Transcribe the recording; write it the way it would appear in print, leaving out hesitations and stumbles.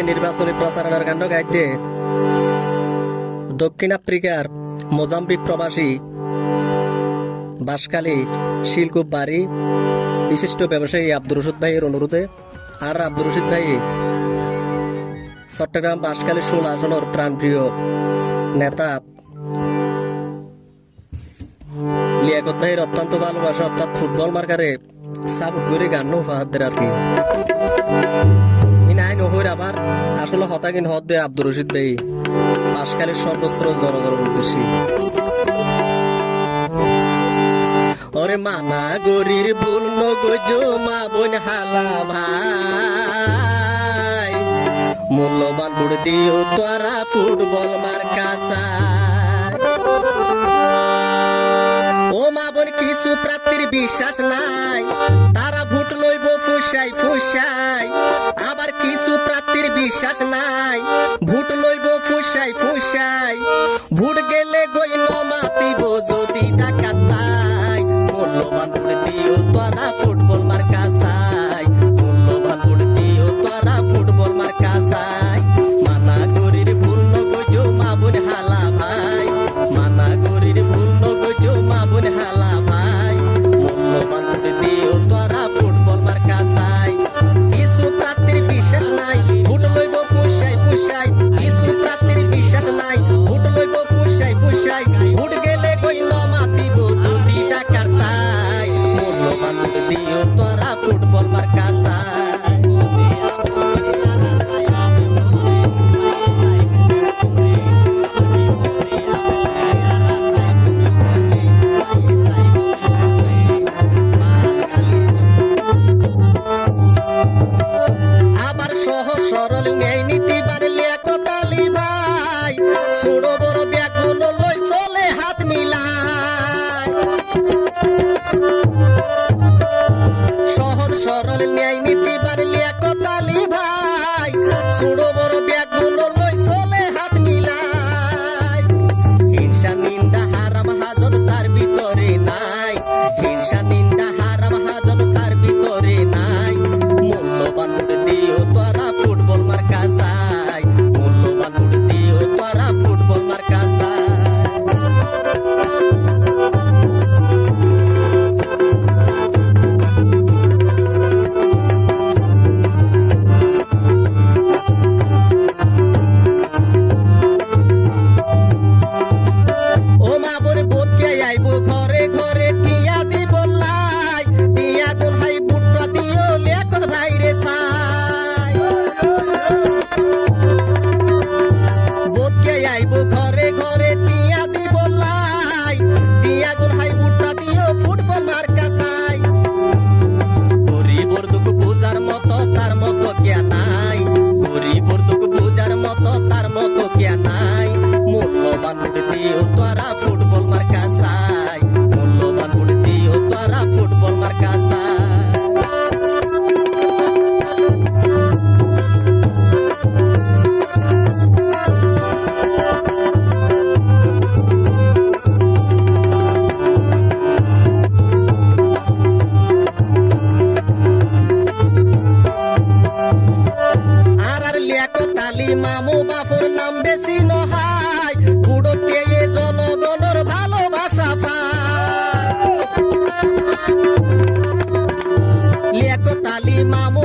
নির্বাচনী প্রচারণার গান গাইতে দক্ষিণ আফ্রিকার মোজাম্বিক প্রবাসী বাসকালী শিলকুপ বাড়ি বিশিষ্ট ব্যবসায়ী আব্দুর রশিদ ভাইয়ের অনুরোধে আর আব্দুর রশিদ ভাই চট্টগ্রাম বাসকালী 16 আসনের প্রাণপ্রিয় নেতা লিয়াকত ভাইয়ের অত্যন্ত ভালোবাসা অর্থাৎ ফুটবল মার্কারে সাপোর্ট করে গান উপহার দেয় আর কি নাই নহর আবার আসলে হতাকিন হদ দেয় আব্দুর রশিদ ভাই বাসকালীর সর্বস্তর জনগণের উদ্দেশ্যে। ওরে মানা গরির ভুল নগজ মা বোন হালা ভাই মূল্যবান বুড় দিও তোরা ফুটবল মার্কা ও মা বোন কিছু প্রার্থীর বিশ্বাস নাই তারা ভোট লইব ফুসাই ফুসাই আবার কিছু প্রার্থীর বিশ্বাস নাই ভোট লইব ফুসাই ফুসাই ভোট গেলে গইন মাতিব যদি টাকা তাই মূল্যবান ভোট দিও তোরা ফুটবল মার্কা চাই মূল্যবান ভোট দিও তোরা ফুটবল মার্কা চাই মানা গরির ভুল নগজ মা বোন হালা ভাই মানা গরির ভুল নগজ মা বোন হালা ভাই মূল্যবান ভোট দিও তোরা ফুটবল মার্কা চাই কিছু প্রার্থীর বিশ্বাস নাই ভোট লইব ফুসাই ফুসাই কিছু প্রার্থীর বিশ্বাস নাই ভোট লইব ফুসাই ফুসাই ভোট গেলে কইন মাতিব যদি টাকা তাই মূল্যবান ভোট দিও তোরা ফুটবল মার্কা চাই। আবার সহজ সরল ন্যায় নীতি বাড়লে কতালি ভাই ছোট বড় ব্যাগুন লই চলে হাত মিলায় সহজ সরল ন্যায় নীতি বাড়লে কতালি ভাই ছোট বড় ব্যাগুন লই চলে হাত মিলায় হিংসা নিন্দা হারাম হাজত তার ভিতরে নাই হিংসা নিন্দা হারাম হাজত তার ভিতরে নাই মূল্যবান ভোট দিও তোরা ফুটবল মার্কা চাই মূল্যবান ভোট দিও তোরা ফুটবল মার্কা চাই। ও মা বোন বোধকে আইব ঘরে ঘরে টিয়া দিব লাই টিয়া কোন হাই বুটটা দিও লিয়াকত ভাইরে চাই বোধকে আইব ঘরে ঘরে টিয়া দিব লাই টিয়া কোন হাই বুটটা দিও ফুটবল মার্কা চাই গরিবর দুঃখ বুঝার মতো তার মতো কে নাই গরিবর দুঃখ বুঝার মতো তার মতো কে নাই মূল্যবান ভোট দিও তোরা ফুটবল মার্কা চাই মূল্যবান ভোট দিও তোরা ফুটবল মার্কা চাই। আর লিয়াকত আলী মামু বাফুর নাম বেশি নহাই বুড়োতে জনগণের ভালোবাসা পায় লিয়াকত আলী মামু